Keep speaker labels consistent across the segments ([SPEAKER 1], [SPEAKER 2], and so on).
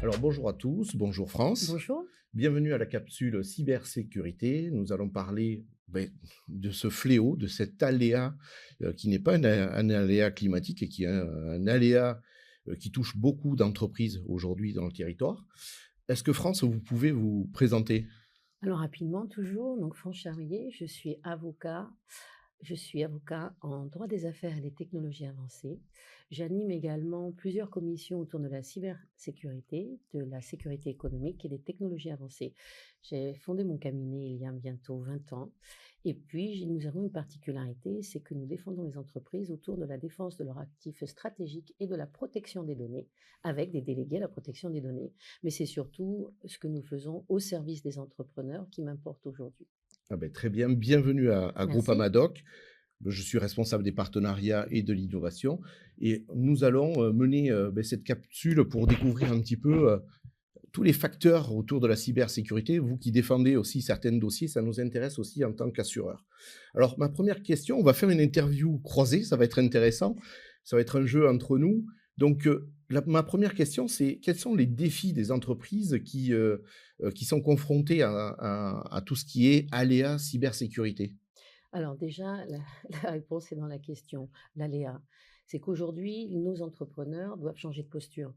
[SPEAKER 1] Alors bonjour à tous, bonjour France,
[SPEAKER 2] Bonjour.
[SPEAKER 1] bienvenue à la capsule cybersécurité. Nous allons parler de ce fléau, de cet aléa qui n'est pas un aléa climatique et qui est un aléa qui touche beaucoup d'entreprises aujourd'hui dans le territoire. Est-ce que France, vous pouvez vous présenter?
[SPEAKER 2] Alors rapidement toujours, donc France Charrier, je suis avocat. Je suis avocat en droit des affaires et des technologies avancées. J'anime également plusieurs commissions autour de la cybersécurité, de la sécurité économique et des technologies avancées. J'ai fondé mon cabinet il y a bientôt 20 ans. Et puis, nous avons une particularité, c'est que nous défendons les entreprises autour de la défense de leurs actifs stratégiques et de la protection des données, avec des délégués à la protection des données. Mais c'est surtout ce que nous faisons au service des entrepreneurs qui m'importe aujourd'hui.
[SPEAKER 1] Ah ben, très bien, bienvenue à
[SPEAKER 2] Merci.
[SPEAKER 1] Groupama Doc. Je suis responsable des partenariats et de l'innovation et nous allons mener cette capsule pour découvrir un petit peu tous les facteurs autour de la cybersécurité. Vous qui défendez aussi certains dossiers, ça nous intéresse aussi en tant qu'assureur. Alors, ma première question, on va faire une interview croisée, ça va être intéressant, ça va être un jeu entre nous. Donc, ma première question, c'est quels sont les défis des entreprises qui sont confrontées à tout ce qui est aléa cybersécurité?
[SPEAKER 2] Alors déjà, la réponse est dans la question, l'aléa. C'est qu'aujourd'hui, nos entrepreneurs doivent changer de posture.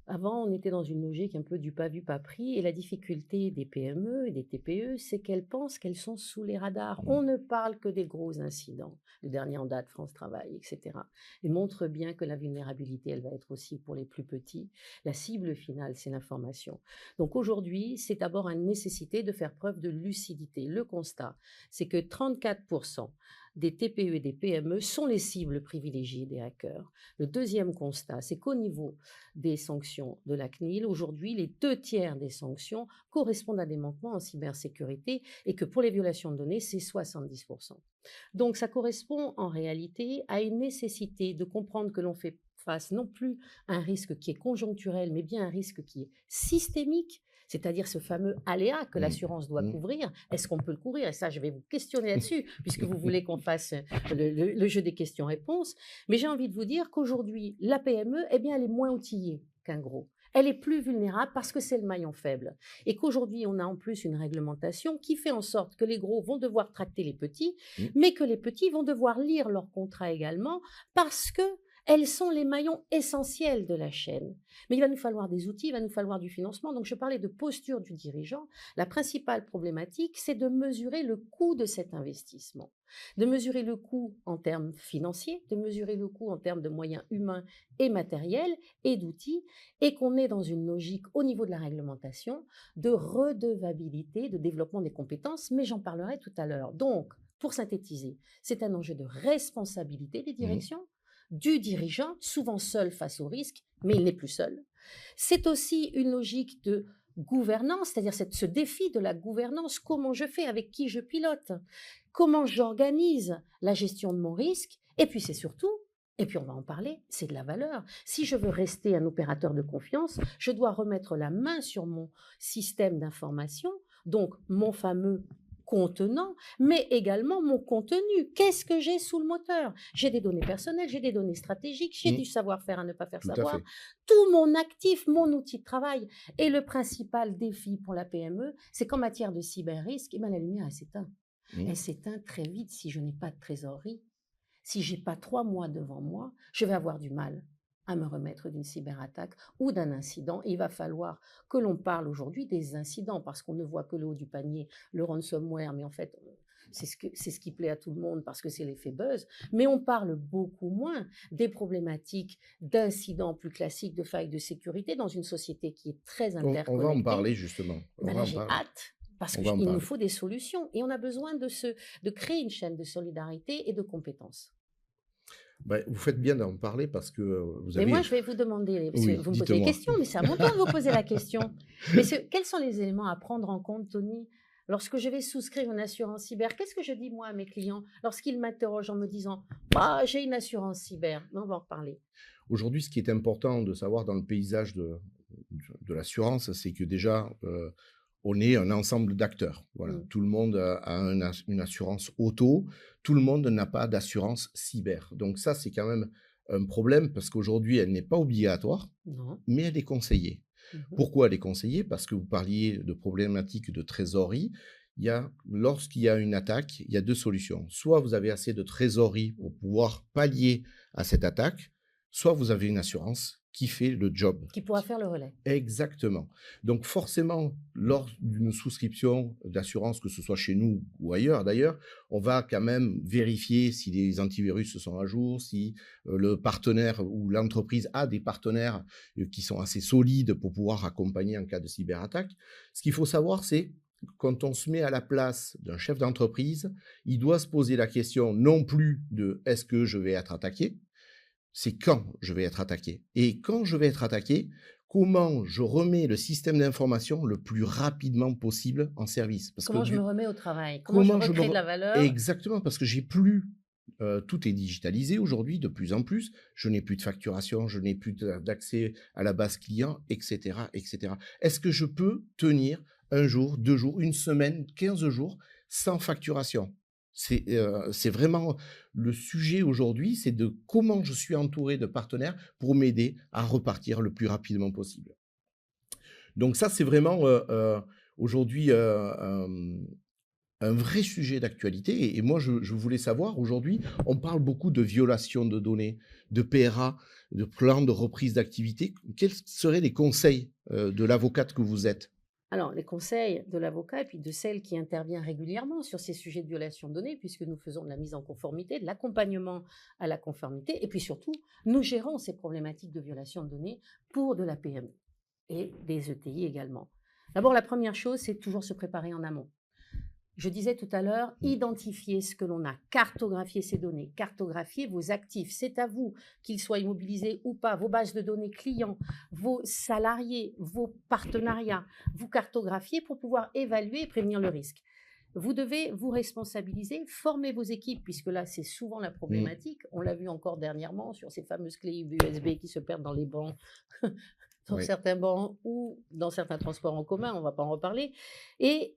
[SPEAKER 2] Avant, on était dans une logique un peu du pas vu, pas pris, et la difficulté des PME et des TPE, c'est qu'elles pensent qu'elles sont sous les radars. On ne parle que des gros incidents. Le dernier en date, France Travail, etc. Et montre bien que la vulnérabilité, elle va être aussi pour les plus petits. La cible finale, c'est l'information. Donc aujourd'hui, c'est d'abord une nécessité de faire preuve de lucidité. Le constat, c'est que 34% des TPE et des PME sont les cibles privilégiées des hackers. Le deuxième constat, c'est qu'au niveau des sanctions de la CNIL, aujourd'hui, les 2 tiers des sanctions correspondent à des manquements en cybersécurité et que pour les violations de données, c'est 70%. Donc, ça correspond en réalité à une nécessité de comprendre que l'on fait face non plus à un risque qui est conjoncturel, mais bien un risque qui est systémique, c'est-à-dire ce fameux aléa que
[SPEAKER 1] Mmh.
[SPEAKER 2] l'assurance doit
[SPEAKER 1] Mmh.
[SPEAKER 2] couvrir. Est-ce qu'on peut le couvrir? Et ça, je vais vous questionner là-dessus, puisque vous voulez qu'on fasse le jeu des questions-réponses. Mais j'ai envie de vous dire qu'aujourd'hui, la PME, eh bien, elle est moins outillée qu'un gros. Elle est plus vulnérable parce que c'est le maillon faible. Et qu'aujourd'hui, on a en plus une réglementation qui fait en sorte que les gros vont devoir tracter les petits,
[SPEAKER 1] Mmh.
[SPEAKER 2] mais que les petits vont devoir lire leur contrat également parce que elles sont les maillons essentiels de la chaîne. Mais il va nous falloir des outils, il va nous falloir du financement. Donc je parlais de posture du dirigeant. La principale problématique, c'est de mesurer le coût de cet investissement, de mesurer le coût en termes financiers, de mesurer le coût en termes de moyens humains et matériels et d'outils, et qu'on est dans une logique au niveau de la réglementation de redevabilité, de développement des compétences, mais j'en parlerai tout à l'heure. Donc, pour synthétiser, c'est un enjeu de responsabilité des
[SPEAKER 1] Mmh.
[SPEAKER 2] directions, du dirigeant, souvent seul face au risque, mais il n'est plus seul. C'est aussi une logique de gouvernance, c'est-à-dire ce défi de la gouvernance. Comment je fais, avec qui je pilote, comment j'organise la gestion de mon risque, et puis c'est surtout, et puis on va en parler, c'est de la valeur. Si je veux rester un opérateur de confiance, je dois remettre la main sur mon système d'information, donc mon fameux contenant, mais également mon contenu. Qu'est-ce que j'ai sous le moteur? J'ai des données personnelles, j'ai des données stratégiques, j'ai du
[SPEAKER 1] Mmh.
[SPEAKER 2] savoir-faire à ne pas faire
[SPEAKER 1] Tout à
[SPEAKER 2] savoir,
[SPEAKER 1] fait.
[SPEAKER 2] tout mon actif, mon outil de travail. Et le principal défi pour la PME, c'est qu'en matière de cyber-risque, eh ben, la lumière, elle s'éteint.
[SPEAKER 1] Mmh.
[SPEAKER 2] Elle s'éteint très vite si je n'ai pas de trésorerie. Si j'ai pas 3 mois devant moi, je vais avoir du mal à me remettre d'une cyberattaque ou d'un incident. Et il va falloir que l'on parle aujourd'hui des incidents parce qu'on ne voit que le haut du panier, le ransomware, mais en fait, c'est ce qui plaît à tout le monde parce que c'est l'effet buzz. Mais on parle beaucoup moins des problématiques d'incidents plus classiques, de failles de sécurité dans une société qui est très
[SPEAKER 1] On va en
[SPEAKER 2] interconnectée.
[SPEAKER 1] parler justement.
[SPEAKER 2] Eh
[SPEAKER 1] On
[SPEAKER 2] ben
[SPEAKER 1] va
[SPEAKER 2] là,
[SPEAKER 1] en
[SPEAKER 2] j'ai
[SPEAKER 1] parler.
[SPEAKER 2] hâte parce
[SPEAKER 1] On va en
[SPEAKER 2] qu'il nous
[SPEAKER 1] parler.
[SPEAKER 2] faut des solutions et on a besoin de créer une chaîne de solidarité et de compétences.
[SPEAKER 1] Vous faites bien d'en parler parce que, vous
[SPEAKER 2] Mais moi,
[SPEAKER 1] avez
[SPEAKER 2] je vais vous demander, parce que
[SPEAKER 1] oui,
[SPEAKER 2] vous me posez des
[SPEAKER 1] dites-moi.
[SPEAKER 2] questions, mais c'est à mon tour de vous poser la question. Mais quels sont les éléments à prendre en compte, Tony, lorsque je vais souscrire une assurance cyber? Qu'est-ce que je dis moi à mes clients lorsqu'ils m'interrogent en me disant, bah, j'ai une assurance cyber? Mais on va en reparler.
[SPEAKER 1] Aujourd'hui, ce qui est important de savoir dans le paysage de l'assurance, c'est que déjà, on est un ensemble d'acteurs. Voilà.
[SPEAKER 2] Mm.
[SPEAKER 1] Tout le monde a une assurance auto, tout le monde n'a pas d'assurance cyber. Donc ça, c'est quand même un problème parce qu'aujourd'hui, elle n'est pas obligatoire,
[SPEAKER 2] Non.
[SPEAKER 1] mais elle est conseillée.
[SPEAKER 2] Mmh.
[SPEAKER 1] Pourquoi elle est conseillée? Parce que vous parliez de problématiques de trésorerie. Lorsqu'il y a une attaque, il y a 2 solutions. Soit vous avez assez de trésorerie pour pouvoir pallier à cette attaque, soit vous avez une assurance qui fait le job.
[SPEAKER 2] Qui pourra faire le relais.
[SPEAKER 1] Exactement. Donc forcément, lors d'une souscription d'assurance, que ce soit chez nous ou ailleurs d'ailleurs, on va quand même vérifier si les antivirus sont à jour, si le partenaire ou l'entreprise a des partenaires qui sont assez solides pour pouvoir accompagner en cas de cyberattaque. Ce qu'il faut savoir, c'est quand on se met à la place d'un chef d'entreprise, il doit se poser la question non plus de est-ce que je vais être attaqué, c'est quand je vais être attaqué. Et quand je vais être attaqué, comment je remets le système d'information le plus rapidement possible en service. Parce que
[SPEAKER 2] Comment je me remets au travail? Comment je
[SPEAKER 1] comment je me
[SPEAKER 2] recrée de
[SPEAKER 1] re
[SPEAKER 2] la valeur?
[SPEAKER 1] exactement, parce que j'ai plus, tout est digitalisé aujourd'hui de plus en plus. Je n'ai plus de facturation, je n'ai plus d'accès à la base client et cetera et cetera. Est-ce que je peux tenir un jour, 2 jours, une semaine, 15 jours sans facturation? C'est vraiment le sujet aujourd'hui, c'est de comment je suis entouré de partenaires pour m'aider à repartir le plus rapidement possible. Donc ça, c'est vraiment, aujourd'hui, un vrai sujet d'actualité et moi je voulais savoir aujourd'hui, on parle beaucoup de violation de données, de PRA, de plan de reprise d'activité. Quels seraient les conseils, de l'avocate que vous êtes?
[SPEAKER 2] Alors, les conseils de l'avocat et puis de celle qui intervient régulièrement sur ces sujets de violation de données, puisque nous faisons de la mise en conformité, de l'accompagnement à la conformité, et puis surtout, nous gérons ces problématiques de violation de données pour de la PME et des ETI également. D'abord, la première chose, c'est toujours se préparer en amont. Je disais tout à l'heure,
[SPEAKER 1] Mmh,
[SPEAKER 2] identifier ce que l'on a, cartographier ces données, cartographier vos actifs. C'est à vous, qu'ils soient immobilisés ou pas, vos bases de données clients, vos salariés, vos partenariats. Vous cartographiez pour pouvoir évaluer et prévenir le risque. Vous devez vous responsabiliser, former vos équipes, puisque là, c'est souvent la
[SPEAKER 1] mmh,
[SPEAKER 2] problématique. On l'a vu encore dernièrement sur ces fameuses clés USB qui se perdent dans les bancs, dans
[SPEAKER 1] oui.
[SPEAKER 2] certains bancs ou dans certains transports en commun, on ne va pas en reparler. Et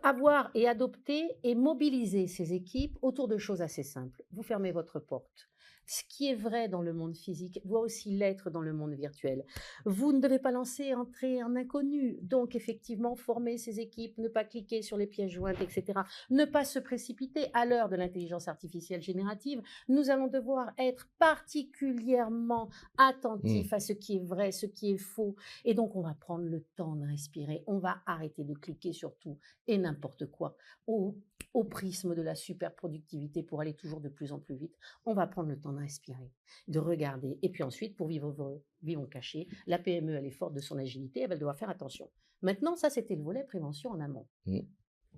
[SPEAKER 2] avoir et adopter et mobiliser ces équipes autour de choses assez simples. Vous fermez votre porte. Ce qui est vrai dans le monde physique doit aussi l'être dans le monde virtuel. Vous ne devez pas entrer en inconnu. Donc, effectivement, former ces équipes, ne pas cliquer sur les pièces jointes, etc. Ne pas se précipiter à l'heure de l'intelligence artificielle générative. Nous allons devoir être particulièrement
[SPEAKER 1] Mmh,
[SPEAKER 2] attentifs à ce qui est vrai, ce qui est faux. Et donc, on va prendre le temps de respirer. On va arrêter de cliquer sur tout et n'importe quoi au prisme de la superproductivité pour aller toujours de plus en plus vite. On va prendre le temps de respirer, de regarder. Et puis ensuite, pour vivre heureux, vivons cachés, la PME, elle est forte de son agilité, elle va devoir faire attention. Maintenant, ça, c'était le volet prévention en amont.
[SPEAKER 1] mmh.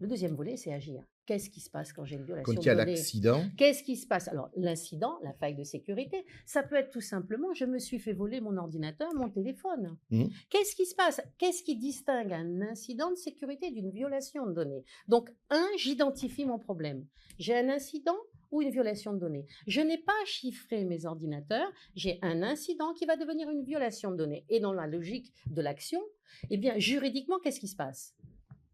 [SPEAKER 2] Le deuxième volet, c'est agir. Qu'est-ce qui se passe quand j'ai une
[SPEAKER 1] Quand
[SPEAKER 2] violation
[SPEAKER 1] il
[SPEAKER 2] de
[SPEAKER 1] y a
[SPEAKER 2] données?
[SPEAKER 1] l'accident,
[SPEAKER 2] Qu'est-ce qui se passe? Alors, l'incident, la faille de sécurité, ça peut être tout simplement, je me suis fait voler mon ordinateur, mon téléphone.
[SPEAKER 1] mmh,
[SPEAKER 2] Qu'est-ce qui se passe? Qu'est-ce qui distingue un incident de sécurité d'une violation de données? Donc, j'identifie mon problème. J'ai un incident ou une violation de données. Je n'ai pas chiffré mes ordinateurs, j'ai un incident qui va devenir une violation de données. Et dans la logique de l'action, eh bien, juridiquement, qu'est-ce qui se passe?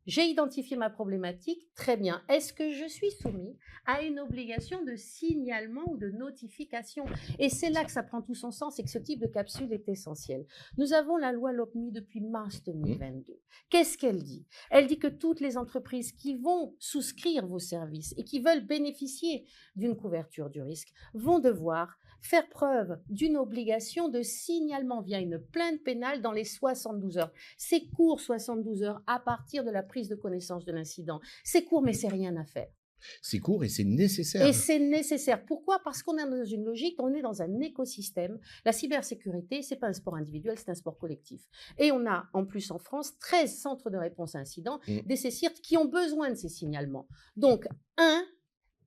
[SPEAKER 2] J'ai identifié ma problématique, très bien. Est-ce que je suis soumis à une obligation de signalement ou de notification? Et c'est là que ça prend tout son sens et que ce type de capsule est essentiel. Nous avons la loi LOPMI depuis mars
[SPEAKER 1] mmh,
[SPEAKER 2] 2022. Qu'est-ce qu'elle dit? Elle dit que toutes les entreprises qui vont souscrire vos services et qui veulent bénéficier d'une couverture du risque vont devoir faire preuve d'une obligation de signalement via une plainte pénale dans les 72 heures. C'est court, 72 heures, à partir de la prise de connaissance de l'incident. C'est court, mais c'est rien à faire.
[SPEAKER 1] c'est court et c'est
[SPEAKER 2] Et
[SPEAKER 1] nécessaire.
[SPEAKER 2] c'est nécessaire. Pourquoi? Parce qu'on est dans une logique, on est dans un écosystème. La cybersécurité, c'est pas un sport individuel, c'est un sport collectif. Et on a, en plus en France, 13 centres de réponse à incidents,
[SPEAKER 1] Mmh,
[SPEAKER 2] des CSIRT qui ont besoin de ces signalements. Donc,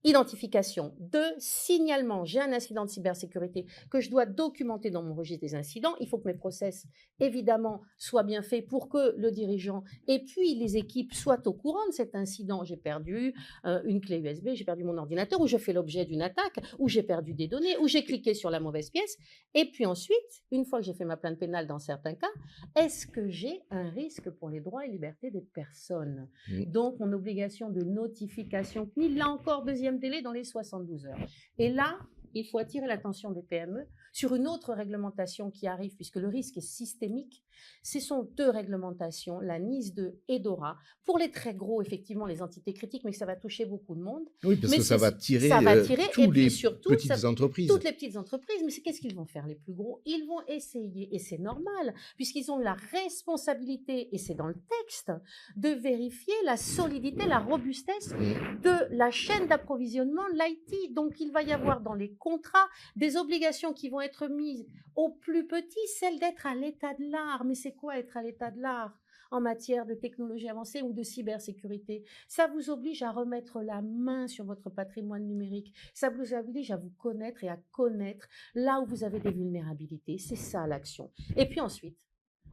[SPEAKER 2] identification. 2, signalement. J'ai un incident de cybersécurité que je dois documenter dans mon registre des incidents. Il faut que mes process, évidemment, soient bien faits pour que le dirigeant et puis les équipes soient au courant de cet incident. J'ai perdu une clé USB, j'ai perdu mon ordinateur, ou je fais l'objet d'une attaque, ou j'ai perdu des données, ou j'ai cliqué sur la mauvaise pièce. Et puis ensuite, une fois que j'ai fait ma plainte pénale dans certains cas, est-ce que j'ai un risque pour les droits et libertés des personnes?
[SPEAKER 1] mmh,
[SPEAKER 2] Donc, mon obligation de notification CNIL, là encore, deuxième délai dans les 72 heures. Et là, il faut attirer l'attention des PME sur une autre réglementation qui arrive, puisque le risque est systémique. Ce sont deux réglementations, la NIS2 et DORA, pour les très gros, effectivement, les entités critiques, mais ça va toucher beaucoup de monde.
[SPEAKER 1] Oui, parce
[SPEAKER 2] Mais
[SPEAKER 1] que ça va tirer
[SPEAKER 2] ça va tirer, et
[SPEAKER 1] tous
[SPEAKER 2] puis
[SPEAKER 1] les
[SPEAKER 2] surtout,
[SPEAKER 1] petites entreprises.
[SPEAKER 2] toutes les petites entreprises. Mais qu'est-ce qu'ils vont faire, les plus gros? Ils vont essayer, et c'est normal, puisqu'ils ont la responsabilité, et c'est dans le texte, de vérifier la solidité, la robustesse de la chaîne d'approvisionnement de l'IT. Donc, il va y avoir dans les contrats des obligations qui vont être mises aux plus petits, celle d'être à l'état de l'art. Mais c'est quoi être à l'état de l'art en matière de technologie avancée ou de cybersécurité? Ça vous oblige à remettre la main sur votre patrimoine numérique. Ça vous oblige à vous connaître et à connaître là où vous avez des vulnérabilités. C'est ça l'action. Et puis ensuite,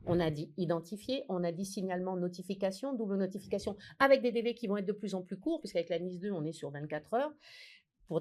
[SPEAKER 2] on a dit identifier, on a dit signalement, notification, double notification, avec des délais qui vont être de plus en plus courts, puisqu'avec la NIS 2, on est sur 24 heures.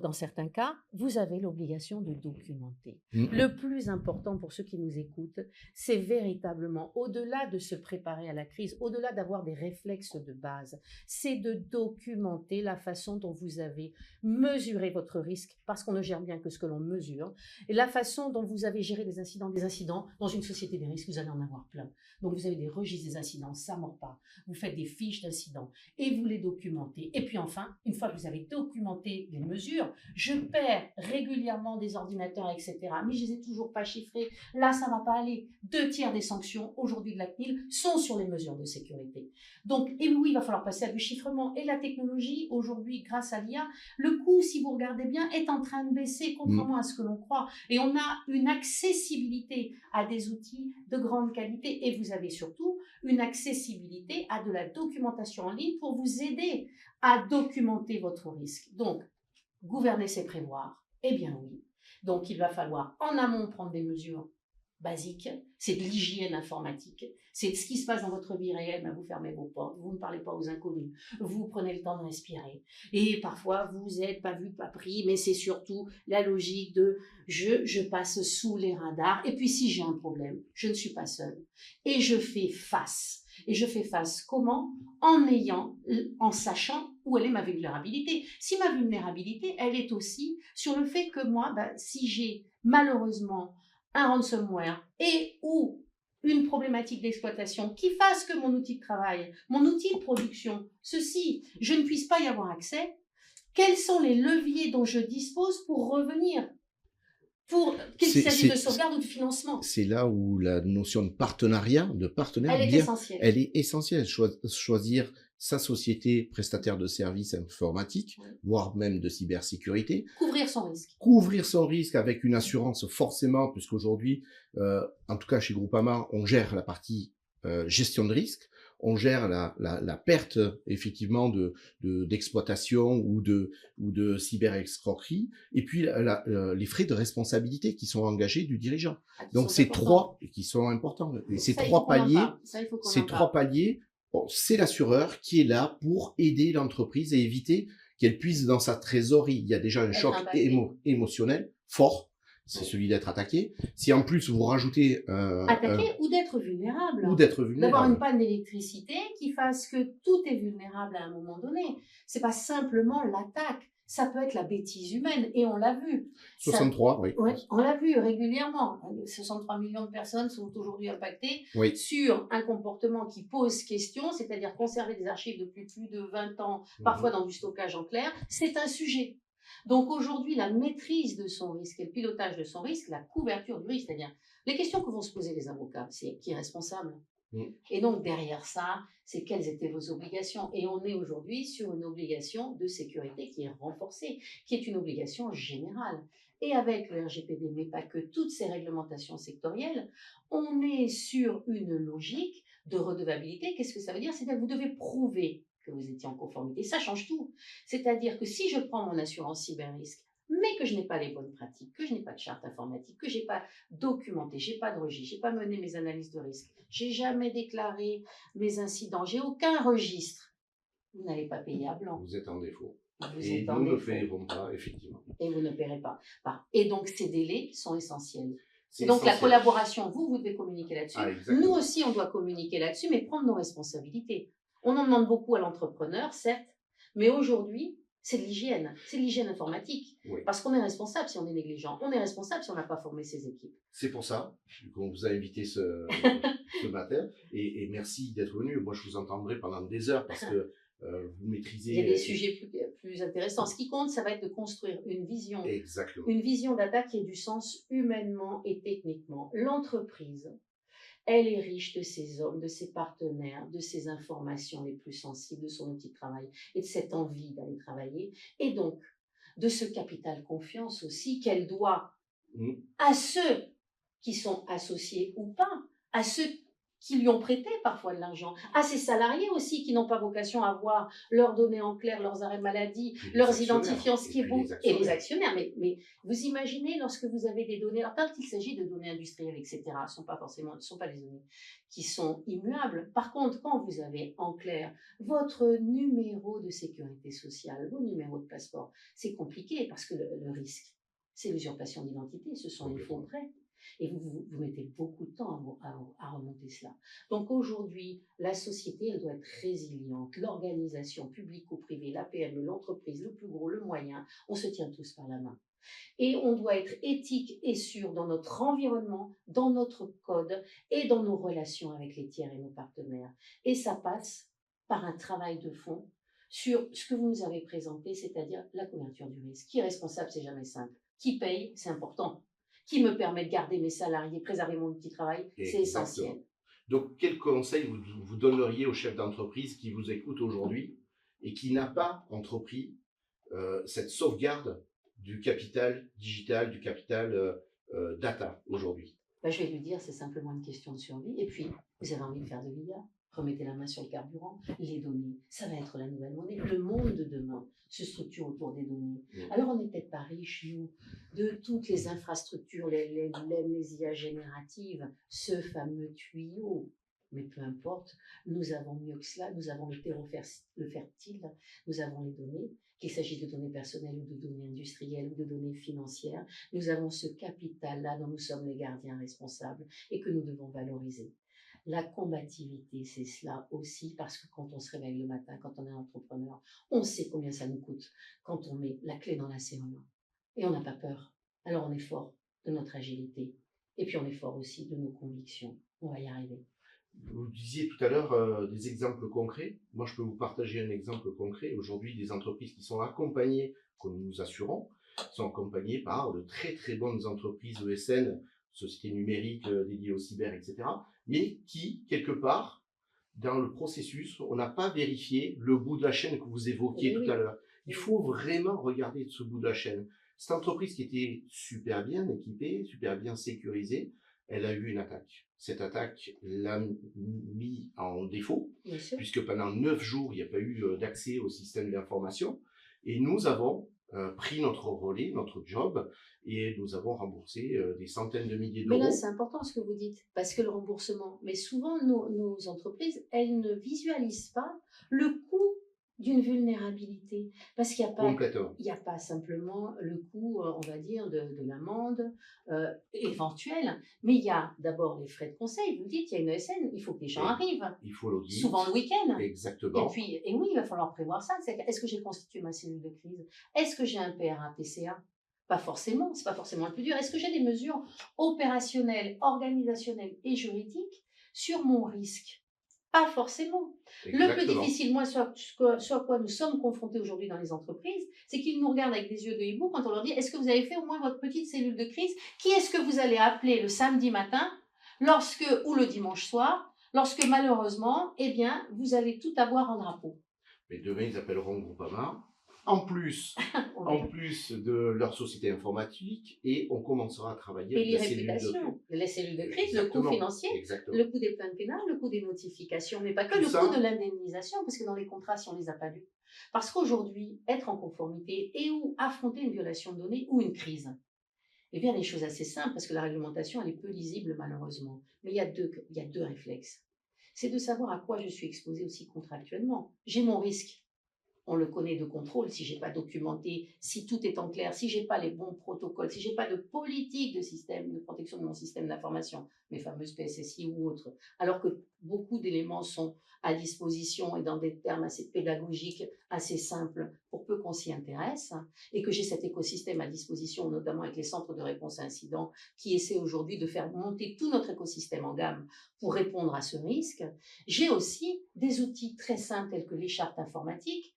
[SPEAKER 2] Dans certains cas, vous avez l'obligation de documenter. Le plus important pour ceux qui nous écoutent, c'est véritablement, au-delà de se préparer à la crise, au-delà d'avoir des réflexes de base, c'est de documenter la façon dont vous avez mesuré votre risque, parce qu'on ne gère bien que ce que l'on mesure, et la façon dont vous avez géré des incidents. Des incidents, dans une société des risques, vous allez en avoir plein. Donc, vous avez des registres des incidents, ça ne mord pas. Vous faites des fiches d'incidents et vous les documentez. Et puis enfin, une fois que vous avez documenté les mesures, je perds régulièrement des ordinateurs, etc. Mais je ne les ai toujours pas chiffrés. Là, ça ne va pas aller. 2/3 des sanctions aujourd'hui de la CNIL sont sur les mesures de sécurité. Donc, et oui, il va falloir passer à du chiffrement. Et la technologie, aujourd'hui, grâce à l'IA, le coût, si vous regardez bien, est en train de baisser, contrairement à ce que l'on croit. Et on a une accessibilité à des outils de grande qualité. Et vous avez surtout une accessibilité à de la documentation en ligne pour vous aider à documenter votre risque. Donc, gouverner, c'est prévoir. Eh bien oui. Donc, il va falloir en amont prendre des mesures basiques. C'est de l'hygiène informatique. C'est ce qui se passe dans votre vie réelle. Mais vous fermez vos portes, vous ne parlez pas aux inconnus, vous prenez le temps de respirer. Et parfois, vous n'êtes pas vu, pas pris, mais c'est surtout la logique de je passe sous les radars. Et puis, si j'ai un problème, je ne suis pas seule. Et je fais face. Et je fais face comment? En sachant où elle est ma vulnérabilité. Si ma vulnérabilité, elle est aussi sur le fait que moi, si j'ai malheureusement un ransomware et ou une problématique d'exploitation qui fasse que mon outil de travail, mon outil de production, ceci, je ne puisse pas y avoir accès, quels sont les leviers dont je dispose pour revenir? Qu'il s'agisse de sauvegarde ou de financement.
[SPEAKER 1] C'est là où la notion de partenariat, de partenaire,
[SPEAKER 2] elle est essentielle.
[SPEAKER 1] Elle est essentielle. Choisir sa société prestataire de services informatiques, voire même de cybersécurité.
[SPEAKER 2] Couvrir son risque.
[SPEAKER 1] Couvrir son risque avec une assurance forcément, puisqu'aujourd'hui, en tout cas chez Groupama, on gère la partie gestion de risque. On gère la perte effectivement d'exploitation ou de cyber-escroquerie, et puis les frais de responsabilité qui sont engagés du dirigeant. Donc ces trois qui sont importants. Et ces trois paliers, bon, c'est l'assureur qui est là pour aider l'entreprise et éviter qu'elle puisse dans sa trésorerie. Il y a déjà un choc émotionnel fort. C'est celui d'être attaqué. Si en plus vous rajoutez...
[SPEAKER 2] attaqué ou d'être vulnérable.
[SPEAKER 1] Ou d'être vulnérable.
[SPEAKER 2] D'avoir une panne d'électricité qui fasse que tout est vulnérable à un moment donné. C'est pas simplement l'attaque. Ça peut être la bêtise humaine. Et on l'a vu.
[SPEAKER 1] 63, oui.
[SPEAKER 2] Ouais, on l'a vu régulièrement. 63 millions de personnes sont aujourd'hui impactées sur un comportement qui pose question, c'est-à-dire conserver des archives depuis plus de 20 ans, parfois dans du stockage en clair. C'est un sujet. Donc aujourd'hui, la maîtrise de son risque et le pilotage de son risque, la couverture du risque, c'est-à-dire les questions que vont se poser les avocats, c'est qui est responsable? Et donc derrière ça, c'est quelles étaient vos obligations? Et on est aujourd'hui sur une obligation de sécurité qui est renforcée, qui est une obligation générale. Et avec le RGPD, mais pas que, toutes ces réglementations sectorielles, on est sur une logique de redevabilité. Qu'est-ce que ça veut dire? C'est-à-dire que vous devez prouver que vous étiez en conformité. Ça change tout. C'est-à-dire que si je prends mon assurance cyber-risque, mais que je n'ai pas les bonnes pratiques, que je n'ai pas de charte informatique, que je n'ai pas documenté, je n'ai pas de registre, je n'ai pas mené mes analyses de risque, je n'ai jamais déclaré mes incidents, je n'ai aucun registre, vous n'allez pas payer à blanc.
[SPEAKER 1] Vous êtes en défaut.
[SPEAKER 2] Et
[SPEAKER 1] nous ne paierons pas, effectivement.
[SPEAKER 2] Et vous ne paierez pas. Et donc, ces délais sont essentiels. Et donc, la collaboration, vous devez communiquer là-dessus. Nous aussi, on doit communiquer là-dessus, mais prendre nos responsabilités. On en demande beaucoup à l'entrepreneur, certes, mais aujourd'hui, c'est de l'hygiène informatique.
[SPEAKER 1] Oui.
[SPEAKER 2] Parce qu'on est responsable si on est négligent, on est responsable si on n'a pas formé ses équipes.
[SPEAKER 1] C'est pour ça qu'on vous a invité ce matin. Et merci d'être venu. Moi, je vous entendrai pendant des heures parce que vous maîtrisez.
[SPEAKER 2] Il y a des sujets plus intéressants. Ce qui compte, ça va être de construire une vision.
[SPEAKER 1] Exactement.
[SPEAKER 2] Une vision data qui ait du sens humainement et techniquement. L'entreprise, elle est riche de ses hommes, de ses partenaires, de ses informations les plus sensibles, de son outil de travail et de cette envie d'aller travailler. Et donc, de ce capital confiance aussi qu'elle doit à ceux qui sont associés ou pas, à ceux qui lui ont prêté parfois de l'argent, à ses salariés aussi qui n'ont pas vocation à voir leurs données en clair, leurs arrêts maladie, leurs identifiants, ce qui est beau, et les actionnaires. Mais vous imaginez lorsque vous avez des données, alors quand il s'agit de données industrielles, etc., ce ne sont pas les données qui sont immuables. Par contre, quand vous avez en clair votre numéro de sécurité sociale, vos numéros de passeport, c'est compliqué parce que le risque, c'est l'usurpation d'identité, ce sont les faux prêts. Et vous mettez beaucoup de temps à remonter cela. Donc aujourd'hui, la société, elle doit être résiliente. L'organisation, publique ou privée, la PME, l'entreprise, le plus gros, le moyen, on se tient tous par la main. Et on doit être éthique et sûr dans notre environnement, dans notre code et dans nos relations avec les tiers et nos partenaires. Et ça passe par un travail de fond sur ce que vous nous avez présenté, c'est-à-dire la couverture du risque. Qui est responsable, c'est jamais simple. Qui paye, c'est important. Qui me permet de garder mes salariés, préserver mon petit travail, c'est essentiel.
[SPEAKER 1] Donc, quel conseil vous donneriez au chef d'entreprise qui vous écoute aujourd'hui et qui n'a pas entrepris cette sauvegarde du capital digital, du capital data aujourd'hui?
[SPEAKER 2] Je vais lui dire, c'est simplement une question de survie. Et puis, vous avez envie de faire de l'IA, remettez la main sur le carburant. Les données, ça va être la nouvelle monnaie. Le monde de demain se structure autour des données. Alors, on n'est peut-être pas riche, nous, de toutes les infrastructures, les IA génératives, ce fameux tuyau. Mais peu importe, nous avons mieux que cela, nous avons le terreau fertile, nous avons les données, qu'il s'agisse de données personnelles ou de données industrielles ou de données financières. Nous avons ce capital-là dont nous sommes les gardiens responsables et que nous devons valoriser. La combativité, c'est cela aussi, parce que quand on se réveille le matin, quand on est entrepreneur, on sait combien ça nous coûte quand on met la clé dans la serrure. Et on n'a pas peur. Alors on est fort de notre agilité. Et puis on est fort aussi de nos convictions. On va y arriver.
[SPEAKER 1] Vous disiez tout à l'heure des exemples concrets. Moi, je peux vous partager un exemple concret. Aujourd'hui, des entreprises qui sont accompagnées, comme nous assurons, sont accompagnées par de très très bonnes entreprises ESN, sociétés numériques dédiées au cyber, etc. Mais qui, quelque part, dans le processus, on n'a pas vérifié le bout de la chaîne que vous évoquiez tout à l'heure. Il faut vraiment regarder ce bout de la chaîne. Cette entreprise qui était super bien équipée, super bien sécurisée, elle a eu une attaque. Cette attaque l'a mis en défaut, puisque pendant 9 jours, il n'y a pas eu d'accès au système d'information. Et nous avons pris notre relais, notre job, et nous avons remboursé des centaines de milliers d'euros.
[SPEAKER 2] Mais là, c'est important ce que vous dites, parce que le remboursement, mais souvent, nos entreprises, elles ne visualisent pas le coût d'une vulnérabilité, parce qu'il n'y a pas simplement le coût, on va dire, de l'amende éventuelle, mais il y a d'abord les frais de conseil. Vous dites, il y a une ESN, il faut que les gens arrivent.
[SPEAKER 1] Il faut l'audit.
[SPEAKER 2] Souvent le week-end.
[SPEAKER 1] Exactement.
[SPEAKER 2] Et oui, il va falloir prévoir ça. Est-ce que j'ai constitué ma cellule de crise? Est-ce que j'ai un PRA, PCA? Pas forcément, c'est pas forcément le plus dur. Est-ce que j'ai des mesures opérationnelles, organisationnelles et juridiques sur mon risque? Pas forcément. Exactement. Le plus difficile, moi, soit à quoi nous sommes confrontés aujourd'hui dans les entreprises, c'est qu'ils nous regardent avec des yeux de hibou quand on leur dit: est-ce que vous avez fait au moins votre petite cellule de crise? Qui est-ce que vous allez appeler le samedi matin ou le dimanche soir, lorsque malheureusement, eh bien, vous allez tout avoir en drapeau?
[SPEAKER 1] Mais demain, ils appelleront Groupama. En plus de leur société informatique, et on commencera à travailler
[SPEAKER 2] avec les cellules de crise, le coût financier, le coût des plaintes pénales, le coût des notifications, mais pas que, le coût de l'indemnisation, parce que dans les contrats, si on ne les a pas lus. Parce qu'aujourd'hui, être en conformité et ou affronter une violation de données ou une crise, eh bien, les choses assez simples, parce que la réglementation, elle est peu lisible malheureusement. Mais il y a deux réflexes. C'est de savoir à quoi je suis exposé aussi contractuellement. J'ai mon risque. On le connaît de contrôle, si je n'ai pas documenté, si tout est en clair, si je n'ai pas les bons protocoles, si je n'ai pas de politique de système de protection protection de mon système d'information, mes fameuses PSSI ou autres, alors que beaucoup d'éléments sont à disposition et dans des termes assez pédagogiques, assez simples, pour peu qu'on s'y intéresse, et que j'ai cet écosystème à disposition, notamment avec les centres de réponse à incidents, qui essaient aujourd'hui de faire monter tout notre écosystème en gamme pour répondre à ce risque. J'ai aussi des outils très simples tels que les chartes informatiques,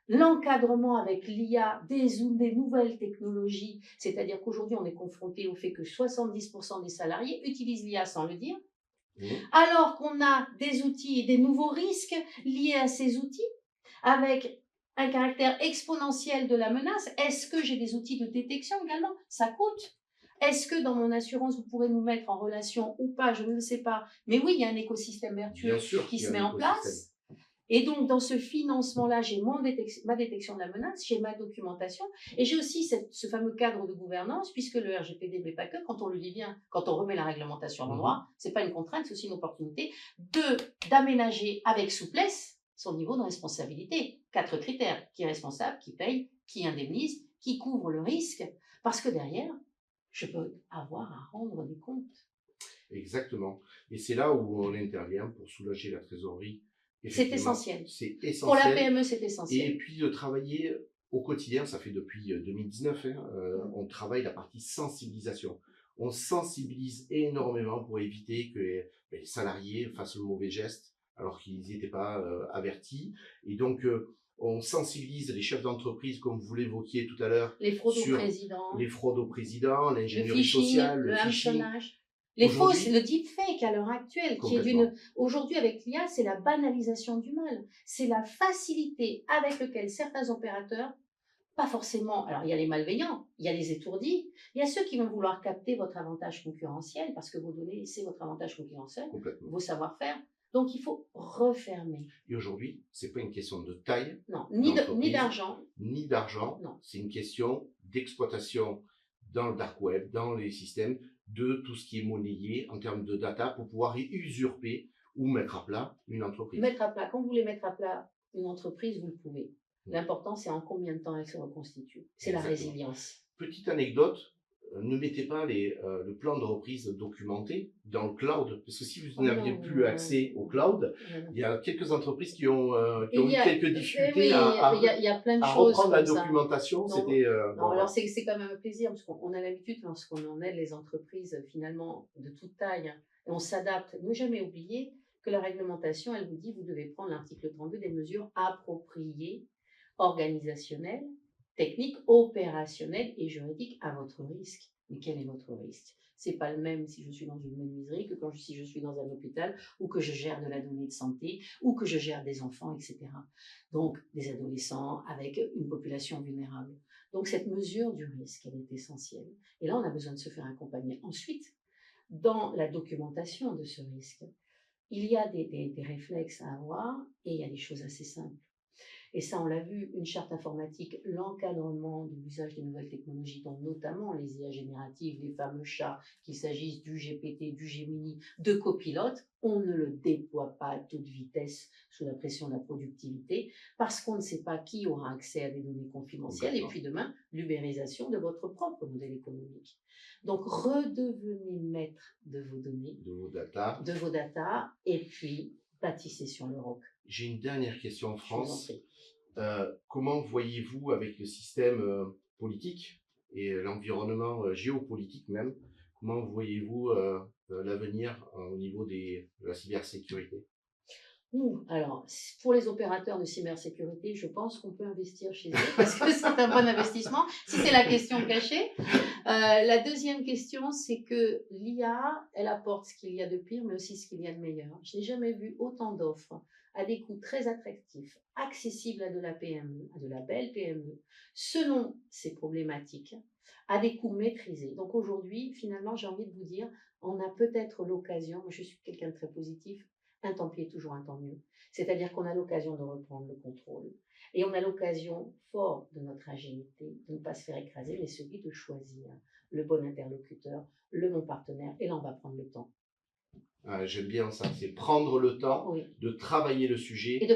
[SPEAKER 2] l'encadrement avec l'IA des nouvelles technologies, c'est-à-dire qu'aujourd'hui on est confronté au fait que 70% des salariés utilisent l'IA sans le dire, alors qu'on a des outils et des nouveaux risques liés à ces outils, avec un caractère exponentiel de la menace. Est-ce que j'ai des outils de détection également? Ça coûte. Est-ce que dans mon assurance, vous pourrez nous mettre en relation ou pas? Je ne le sais pas. Mais oui, il y a un écosystème vertueux qui se met en place. Et donc, dans ce financement-là, j'ai ma détection de la menace, j'ai ma documentation, et j'ai aussi ce fameux cadre de gouvernance, puisque le RGPD, mais pas que, quand on le lit bien, quand on remet la réglementation à l'endroit, c'est pas une contrainte, c'est aussi une opportunité d'aménager avec souplesse son niveau de responsabilité. 4 critères: qui est responsable, qui paye, qui indemnise, qui couvre le risque, parce que derrière, je peux avoir à rendre des comptes.
[SPEAKER 1] Exactement. Et c'est là où on intervient pour soulager la trésorerie.
[SPEAKER 2] C'est essentiel.
[SPEAKER 1] C'est essentiel.
[SPEAKER 2] Pour la PME, c'est essentiel.
[SPEAKER 1] Et puis de travailler au quotidien, ça fait depuis 2019, on travaille la partie sensibilisation. On sensibilise énormément pour éviter que les salariés fassent le mauvais geste alors qu'ils n'étaient pas avertis. Et donc, on sensibilise les chefs d'entreprise, comme vous l'évoquiez tout à l'heure,
[SPEAKER 2] les fraudes
[SPEAKER 1] sur
[SPEAKER 2] au président,
[SPEAKER 1] les fraudes au président, l'ingénierie
[SPEAKER 2] le phishing,
[SPEAKER 1] sociale,
[SPEAKER 2] le
[SPEAKER 1] phishing.
[SPEAKER 2] hameçonnage. Les fausses, le deepfake à l'heure actuelle, qui est aujourd'hui avec l'IA, c'est la banalisation du mal. C'est la facilité avec laquelle certains opérateurs, pas forcément, alors il y a les malveillants, il y a les étourdis, il y a ceux qui vont vouloir capter votre avantage concurrentiel, parce que vos données, c'est votre avantage concurrentiel, vos savoir-faire. Donc, il faut refermer.
[SPEAKER 1] Et aujourd'hui, c'est pas une question de taille.
[SPEAKER 2] Non, ni d'argent.
[SPEAKER 1] Ni d'argent. C'est une question d'exploitation dans le dark web, dans les systèmes, de tout ce qui est monnayé en termes de data pour pouvoir usurper ou mettre à plat une entreprise.
[SPEAKER 2] Mettre à plat. Quand vous voulez mettre à plat une entreprise, vous le pouvez. L'important, c'est en combien de temps elle se reconstitue. C'est la résilience.
[SPEAKER 1] Petite anecdote, ne mettez pas le plan de reprise documenté dans le cloud, parce que si vous n'aviez plus accès au cloud, il y a quelques entreprises qui ont eu quelques difficultés à reprendre la documentation.
[SPEAKER 2] Alors c'est quand même un plaisir, parce qu'on a l'habitude, lorsqu'on en aide les entreprises finalement de toute taille, et on s'adapte. Ne jamais oublier que la réglementation, elle vous dit, vous devez prendre l'article 32 des mesures appropriées, organisationnelles, techniques, opérationnelles et juridiques à votre risque. Mais quel est votre risque? C'est pas le même si je suis dans une menuiserie que si je suis dans un hôpital, ou que je gère de la donnée de santé, ou que je gère des enfants, etc. Donc, des adolescents avec une population vulnérable. Donc, cette mesure du risque, elle est essentielle. Et là, on a besoin de se faire accompagner. Ensuite, dans la documentation de ce risque, il y a des réflexes à avoir, et il y a des choses assez simples. Et ça, on l'a vu, une charte informatique, l'encadrement de l'usage des nouvelles technologies, dont notamment les IA génératives, les fameux chats, qu'il s'agisse du GPT, du Gemini, de copilote, on ne le déploie pas à toute vitesse sous la pression de la productivité, parce qu'on ne sait pas qui aura accès à des données confidentielles, et puis demain, l'ubérisation de votre propre modèle économique. Donc, redevenez maître de vos données, de vos data, et puis bâtissez sur le roc.
[SPEAKER 1] J'ai une dernière question en France. Comment voyez-vous avec le système politique et l'environnement géopolitique même, comment voyez-vous l'avenir au niveau de la cybersécurité?
[SPEAKER 2] Alors, pour les opérateurs de cybersécurité, je pense qu'on peut investir chez eux parce que c'est un bon investissement, si c'est la question cachée. La deuxième question, c'est que l'IA, elle apporte ce qu'il y a de pire, mais aussi ce qu'il y a de meilleur. Je n'ai jamais vu autant d'offres à des coûts très attractifs, accessibles à de la PME, à de la belle PME, selon ses problématiques, à des coûts maîtrisés. Donc aujourd'hui, finalement, j'ai envie de vous dire, on a peut-être l'occasion, moi je suis quelqu'un de très positif, un tant pis est toujours un tant mieux. C'est-à-dire qu'on a l'occasion de reprendre le contrôle. Et on a l'occasion, fort de notre ingénuité, de ne pas se faire écraser, mais celui de choisir le bon interlocuteur, le bon partenaire. Et là, on va prendre le temps.
[SPEAKER 1] J'aime bien ça, c'est prendre le temps de travailler le sujet.
[SPEAKER 2] Et de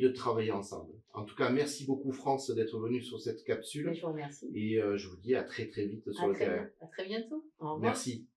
[SPEAKER 2] travailler ensemble.
[SPEAKER 1] En tout cas, merci beaucoup France d'être venue sur cette capsule.
[SPEAKER 2] Mais je vous remercie.
[SPEAKER 1] Et je vous dis à très très vite sur le terrain.
[SPEAKER 2] À très bientôt. Au revoir.
[SPEAKER 1] Merci.